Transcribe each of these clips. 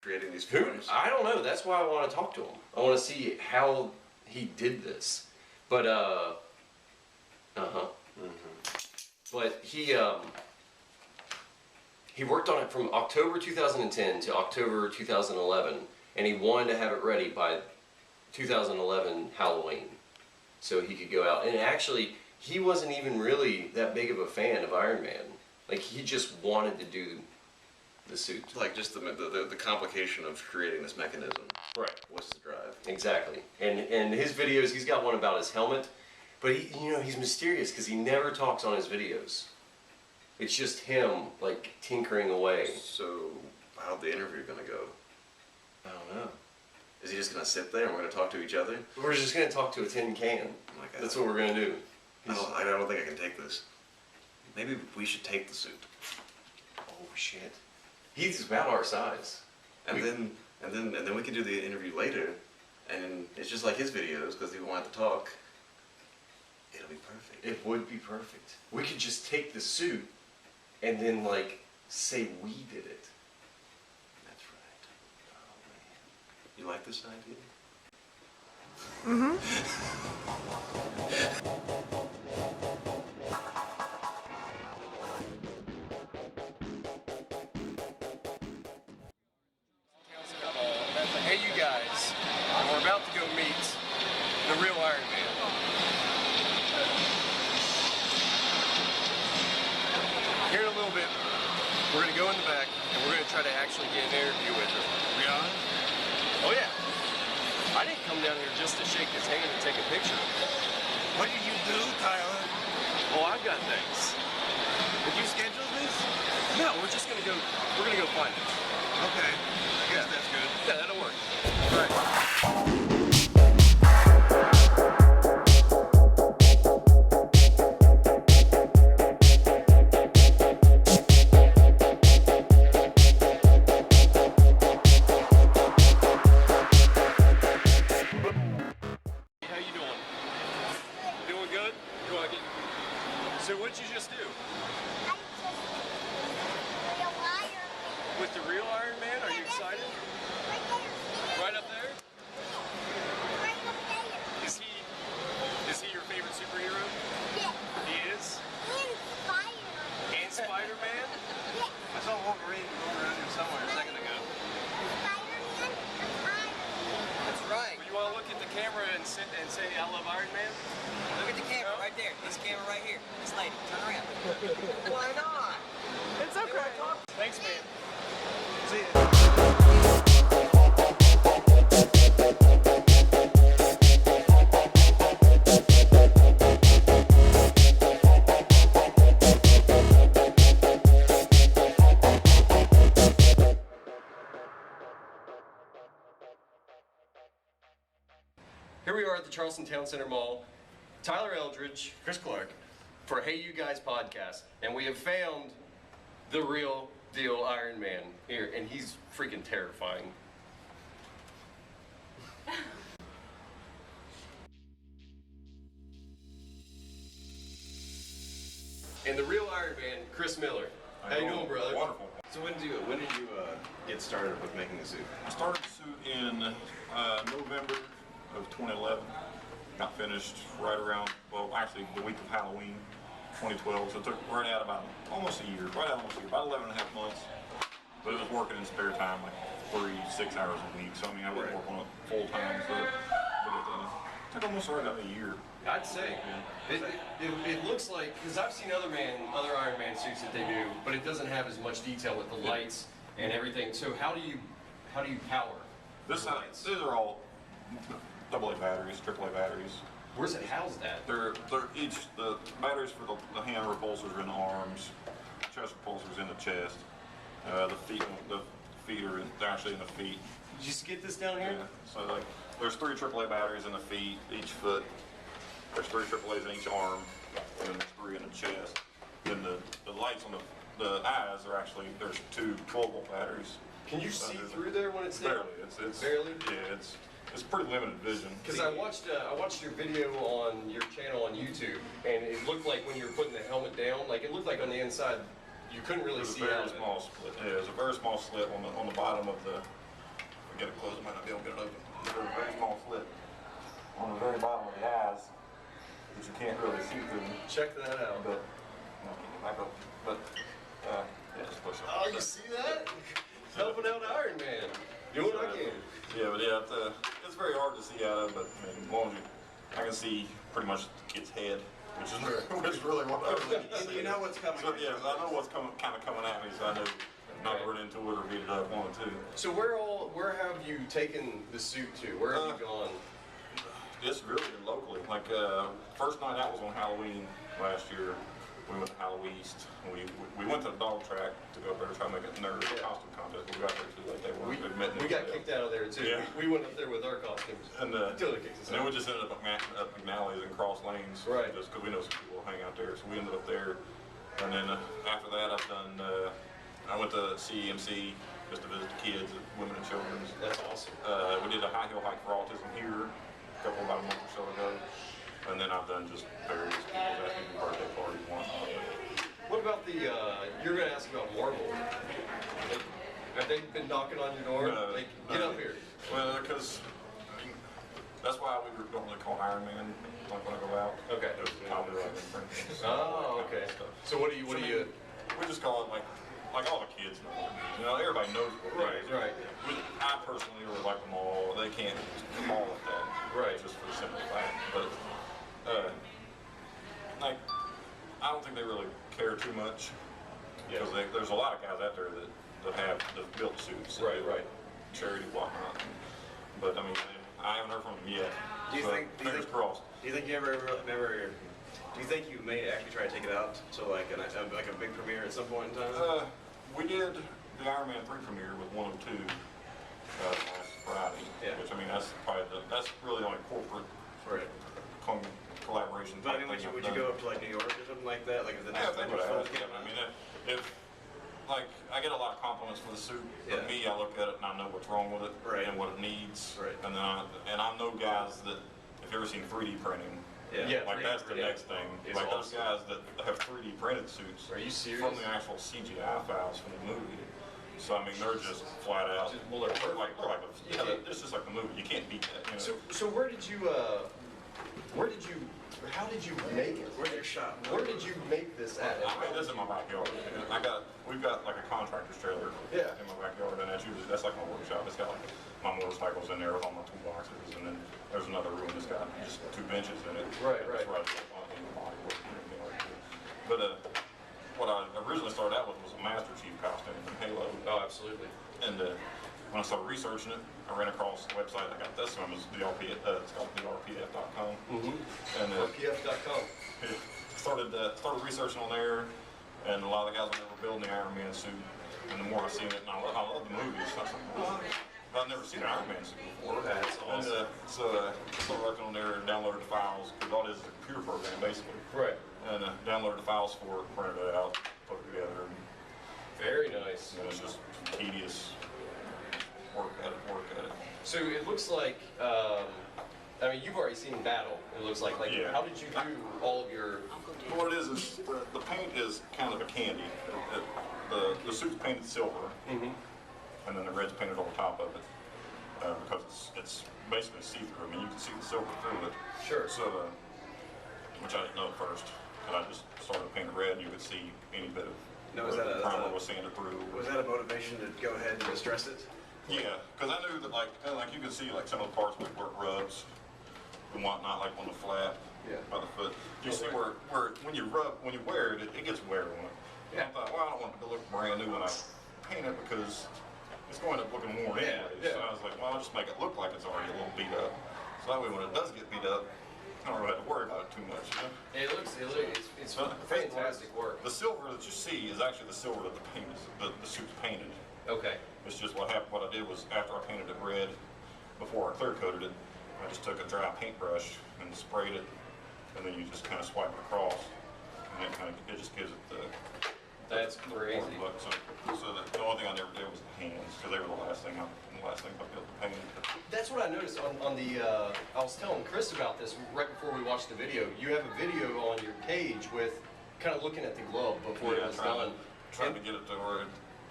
creating these films? I don't know. That's why I want to talk to him. I want to see how he did this. But But he worked on it from October 2010 to October 2011, and he wanted to have it ready by 2011 Halloween, so he could go out. And actually, he wasn't even really that big of a fan of Iron Man. Like, he just wanted to do the suit. Like just the complication of creating this mechanism. Right. What's the drive? Exactly. And his videos, he's got one about his helmet, but he's mysterious because he never talks on his videos. It's just him, like, tinkering away. So, how's the interview gonna go? I don't know. Is he just gonna sit there and we're gonna talk to each other? We're just gonna talk to a tin can. Oh my God. That's what we're gonna do. I don't think I can take this. Maybe we should take the suit. Oh shit. He's about our size. And then we can do the interview later, and it's just like his videos because he won't have to talk. It'll be perfect. It would be perfect. We could just take the suit and then, like, say we did it. That's right. Oh man. You like this idea? Mm-hmm. Hey, you guys, we're about to go meet the real Iron Man. Here in a little bit, we're going to go in the back and we're going to try to actually get an interview with him. We on? Oh yeah. I didn't come down here just to shake his hand and take a picture. What did you do, Tyler? Oh, I've got things. Did you schedule this? No, we're just going to go, we're going to go find him. Okay. I guess that's good. Yeah, that'll work. All right. So what'd you just do? With the real Iron Man? Are you excited? Right up there? Is he your favorite superhero? Yeah. He is? And Spider-Man. And Spider-Man? Yeah. I saw Wolverine going around here somewhere a second ago. Spider-Man and Iron Man. That's right. Well, you want to look at the camera and say, I love Iron Man? Look at the camera right there. This camera right here. This lady. Turn around. Why not? It's okay. Thanks, man. See ya. Here we are at the Charleston Town Center Mall. Tyler Eldridge, Chris Clark, for Hey You Guys podcast, and we have found the real deal Iron Man here, and he's freaking terrifying. And the real Iron Man, Chris Miller. How you doing, brother? Wonderful. So when did you get started with making the suit? I started the suit in November of 2011. Got finished right around, well, actually the week of Halloween, 2012. So it took right at about almost a year, about 11 and a half months. But it was working in spare time, like 6 hours a week. So I mean, I wouldn't work on it full time. So but it took almost right about a year. I'd say. It looks like, because I've seen other Iron Man suits that they do, but it doesn't have as much detail with the lights and everything. So how do you power? These are all AA batteries, AAA batteries. Where's it housed at? They're each the batteries for the hand repulsors are in the arms, chest repulsors in the chest. The feet are actually in the feet. Did you skip this down here? Yeah. So like, there's 3 AAA batteries in the feet, each foot. There's 3 AAAs in each arm, and then there's 3 in the chest. Then the lights on the eyes are actually, there's 2 12-volt batteries. Can you see through there when it's there? Barely. It's barely. Yeah, it's pretty limited vision. Because I watched your video on your channel on YouTube, and it looked like when you were putting the helmet down, like it looked like on the inside you couldn't really see out of it. Small split. Yeah, there's a very small slit on the bottom of get it closed, I might not be able to get it open. There's a very small slit on the very bottom of the eyes that you can't really see through. Check that out. But no, I go. But yeah, just push it. Oh, you see that? Helping out Iron Man. Doing what I can. Yeah, but yeah, it's very hard to see out of. But I mean, as long as I can see pretty much the kid's head, which is really what I really need to see. You know what's coming. So yeah, I know what's kind of coming at me, so I know not to run into it or beat it up one or two. So where have you taken the suit to? Where have you gone? It's really been locally. Like first night out was on Halloween last year. We went to Halloween East. We went to the dog track to go up there to try to make a nerd costume contest. But we got there too late. They weren't admitting. We got kicked out of there too. Yeah. We went up there with our costumes. And totally kicked us then out. we just ended up at McNally's and cross lanes. Right. Just because we know some people hang out there, so we ended up there. And then after that, I've done. I went to CEMC just to visit the kids at Women and Children's. That's awesome. We did a high heel hike for autism here about a month or so ago. And then I've done just various people's asking for birthday parties once. What about the, you're going to ask about Marvel. Have they been knocking on your door? Like, get up here. Well, because I mean, that's why we don't really call Iron Man like when I go out. Okay. It was probably like infringement. Oh, okay. So what do you, We just call it like all the kids know. You know, everybody knows what it is. Right. I personally really like them all. They can't call it that. Right. Just for the simple fact. But like, I don't think they really care too much. Because there's a lot of guys out there that have built suits. And Right. Charity, whatnot. But I mean, I haven't heard from them yet. Do you think? Fingers crossed. Do you think you ever? Do you think you may actually try to take it out to like a big premiere at some point in time? We did the Iron Man 3 premiere with 102 last Friday. Yeah. Which I mean, that's probably that's really only corporate Right. collaboration. But I mean, would you go up to like New York or something like that? Like if the Yeah, next I time think was I mean, if like I get a lot of compliments for the suit, Yeah. but me, I look at it and I know what's wrong with it Right. and what it needs. Right. And then I know guys that if you ever seen 3D printing. Yeah. Like that's the Yeah. next thing. It's like awesome. those guys that have 3D printed suits. Are you serious? From the actual CGI files from the movie. So I mean, they're just flat out. Well, they're perfect. It's just like the movie. You can't beat that. You know? So how did you make it? Where's your shop? Where did you make this at? I made this in my backyard. We've got like a contractor's trailer Yeah. in my backyard, and that's like my workshop. It's got like my motorcycles in there with all my toolboxes, and then there's another room that's got just 2 benches in it. Right. That's where I do my body work and everything like that. But what I originally started out with was a Master Chief costume from Halo. Oh, absolutely. And when I started researching it, I ran across the website. I got this one. It's called drpf.com. Mm-hmm. And RPF.com. started researching on there, and a lot of the guys were building the Iron Man suit. And the more I seen it, and I love the movies. So I was like, well, I've never seen an Iron Man suit before. That's awesome. And so I started working on there and downloaded the files, because all it is a computer program basically. Right. And downloaded the files for it, printed it out, put it together. And, Very nice. you know, it's just tedious work at it. So it looks like, I mean, you've already seen battle. It looks like Yeah. how did you do all of your? Well, what it is the paint is kind of a candy. The suit's painted silver, Mm-hmm. and then the red's painted on top of it because it's basically see-through. I mean, you can see the silver through it. Sure. So, which I didn't know at first, because I just started to paint it red, and you could see any bit of Now, was that the primer was sanded through. Was that a motivation to go ahead and distress it? Yeah, because I knew that like you could see like some of the parts where it rubs and whatnot, like on the flap by the foot. You see where when you wear it, it gets wear on it. And I thought, well, I don't want it to look brand new when I paint it because it's going to look worn anyway. Yeah. So I was like, well, I'll just make it look like it's already a little beat up. So that way when it does get beat up, I don't really have to worry about it too much. You know? It's fantastic work. The silver that you see is actually the silver that the suit's painted. Okay. It's just what happened. What I did was after I painted it red, before I clear coated it, I just took a dry paintbrush and sprayed it, and then you just kind of swipe it across, and it just gives it the. That's the crazy. look. So the only thing I never did was the hands, because they were the last thing I built the paint. That's what I noticed on the. I was telling Chris about this right before we watched the video. You have a video on your page with kind of looking at the glove before it was done. Trying to get it to where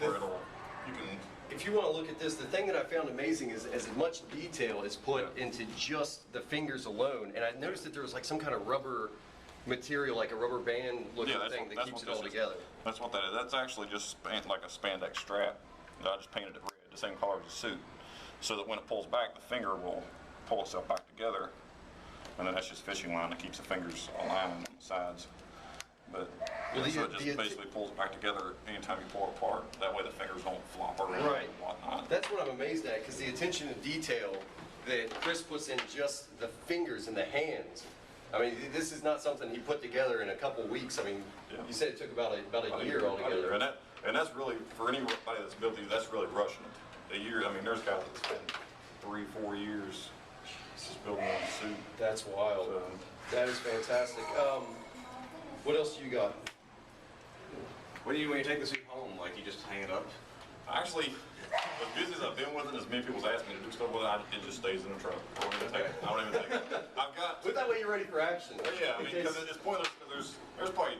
it'll. You can if you want to look at this, the thing that I found amazing is as much detail is put into just the fingers alone. And I noticed that there was like some kind of rubber material, like a rubber band looking thing that keeps it all together. That's what that is. That's actually just like a spandex strap that I just painted it red, the same color as the suit, so that when it pulls back, the finger will pull itself back together. And then that's just fishing line that keeps the fingers aligned on the sides. But so it just basically pulls it back together anytime you pull it apart. That way the fingers don't flop around and whatnot. That's what I'm amazed at, because the attention to detail that Chris puts in just the fingers and the hands. I mean, this is not something he put together in a couple weeks. I mean, you said it took about a year altogether. And that's really, for anybody that's built these, that's really rushing it. A year, I mean, there's guys that spend 3-4 years just building one suit. That's wild. So, that is fantastic. What else do you got? When you take the suit home, like you just hang it up? Actually, as busy as I've been with it, as many people's asked me to do stuff with it, it just stays in the truck. I don't even take it. I've got. But that way you're ready for action. Yeah, I mean, because it's pointless. Because there's probably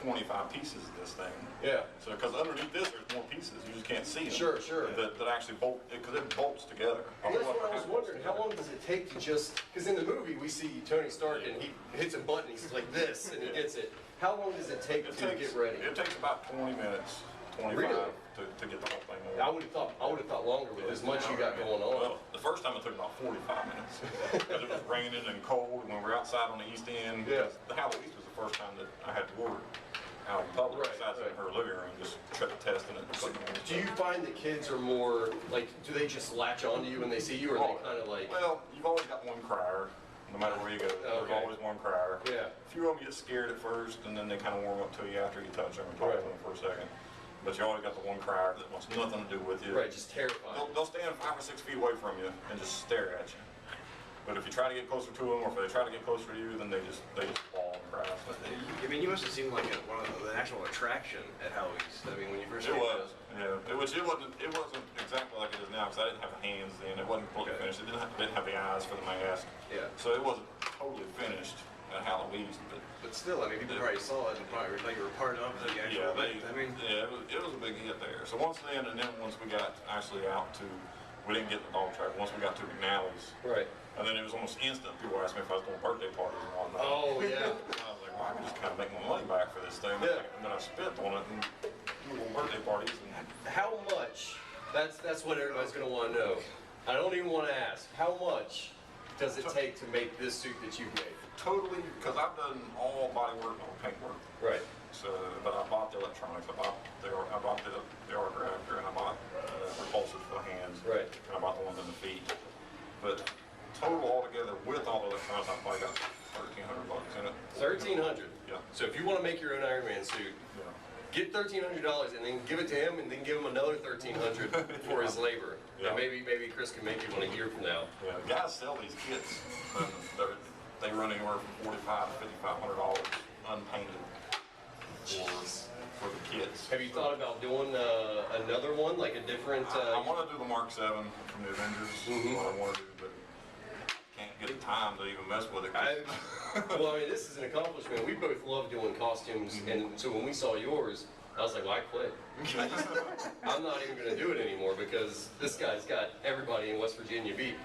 25 pieces of this thing. Yeah. So because underneath this, there's more pieces. You just can't see them. Sure. That actually bolt, because it bolts together. Well, that's what I was wondering. How long does it take to just? Because in the movie we see Tony Stark and he hits a button. He's like this, and he gets it. How long does it take to get ready? It takes about 20 minutes, 25 Really? to get the whole thing over. I would have thought longer with as much you got going on. Well, the first time it took about 45 minutes because it was raining and cold when we were outside on the East End. Yeah. The Halloween was the first time that I had to order out in public, besides in her living room, just testing it. Do you find that kids are more like? Do they just latch onto you when they see you, or are they kind of like? Well, you've always got one crier, no matter where you go. There's always one crier. Yeah. A few of them get scared at first, and then they kind of warm up to you after you touch them and talk to them for a second. But you always got the one crier that wants nothing to do with you. Right, just terrified. They'll stand 5 or 6 feet away from you and just stare at you. But if you try to get closer to them, or if they try to get closer to you, then they just fall and cry. I mean, you must have seemed like one of the actual attraction at Halloween's. I mean, when you first it was, yeah. It wasn't exactly like it is now, because I didn't have the hands then. It wasn't completely finished. It didn't have the eyes for the mask. Yeah. So it wasn't totally finished at Halloween's, but still, I mean, people probably saw it and probably like were part of the actual event. I mean, it was a big hit there. So once we got actually out to, we didn't get the dog track. Once we got to McNally's, right. And then it was almost instant. People asked me if I was doing birthday parties and whatnot. Oh yeah. And I was like, well, I can just kind of make my money back for this thing. Yeah. And then I spent on it and do little birthday parties. And How much? That's what everybody's going to want to know. I don't even want to ask. How much does it take to make this suit that you've made? totally, because I've done all body work, no paint work. Right. So, but I bought the electronics, I bought the art director, and I bought repulsives for the hands. Right. And I bought the ones in the feet. But total altogether, with all the electronics, I probably got $1,300 in it. 1,300. Yeah. So if you want to make your own Iron Man suit, Yeah. get $1,300 and then give it to him, and then give him another $1,300 for his labor. Yeah. And maybe Chris can make you one a year from now. Yeah, the guys sell these kits. They run anywhere from $4,500 to $5,500 unpainted for the kits. Have you thought about doing another one, like a different? I want to do the Mark 7 from the Avengers. Mhm. What I want to do, but can't get the time to even mess with it. Well, I mean, this is an accomplishment. We both love doing costumes, and so when we saw yours, I was like, well, I quit. I'm not even going to do it anymore because this guy's got everybody in West Virginia beat.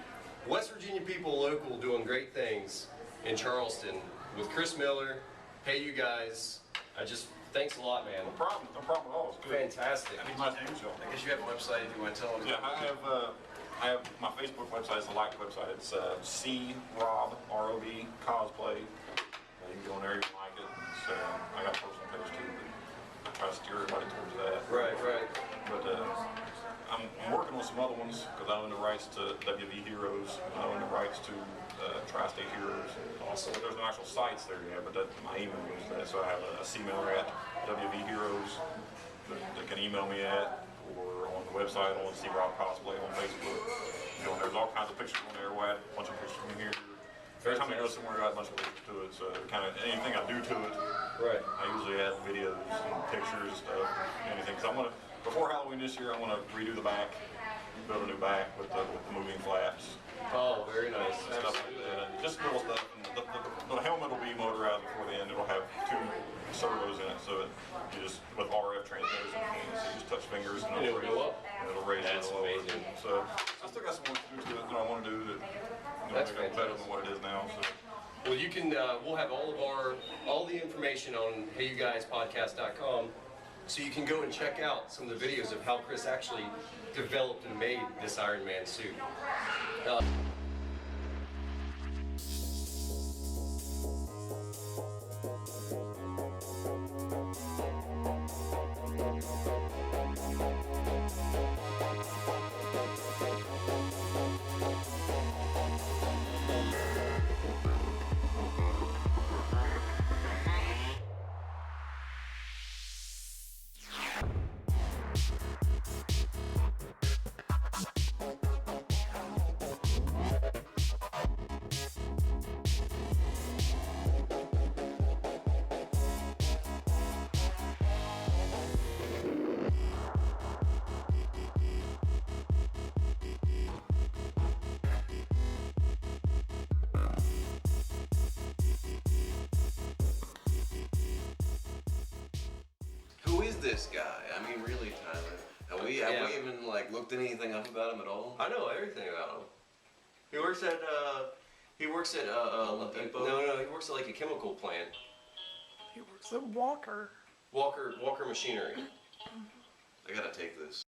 West Virginia people local doing great things in Charleston with Chris Miller. Hey, you guys. Thanks a lot, man. No problem at all. It's good. Fantastic. It's nice to meet y'all. I guess you have a website if you want to tell them. Yeah, I have my Facebook website. It's a like website. It's C-Rob, R-O-B, cosplay. You can go in there, you can like it. So I got a personal page too, but I try to steer everybody towards that. Right. But I'm working on some other ones because I own the rights to WV Heroes. I own the rights to Tri-State Heroes. Awesome. There's no actual sites there yet, but my email is that. So I have a C-mailer at WV Heroes that they can email me at, or on the website on C-Rob Cosplay on Facebook. You know, there's all kinds of pictures on there. We had a bunch of pictures from here. Every time I go somewhere, I got a bunch of pictures to it. So kind of anything I do to it, Right. I usually add videos and pictures and stuff, anything. Because before Halloween this year, I want to redo the back, build a new back with the moving flaps. Oh, very nice. And stuff like that. And just little stuff. And the helmet will be motorized before the end. It'll have 2 servos in it, so you just with RF transmitters and things, you just touch fingers and And it'll go up? And it'll raise That's it a little. amazing. So I still got some work to do to it that I want to do that That's make it better fantastic. than what it is now. So. Well, you can. We'll have all the information on HeyYouGuysPodcast.com, so you can go and check out some of the videos of how Chris actually developed and made this Iron Man suit. Who is this guy? I mean, really, Tyler. Have we even like looked anything up about him at all? I know everything about him. He works at Home Depot? no, he works at like a chemical plant. He works at Walker. Walker Machinery. I gotta take this.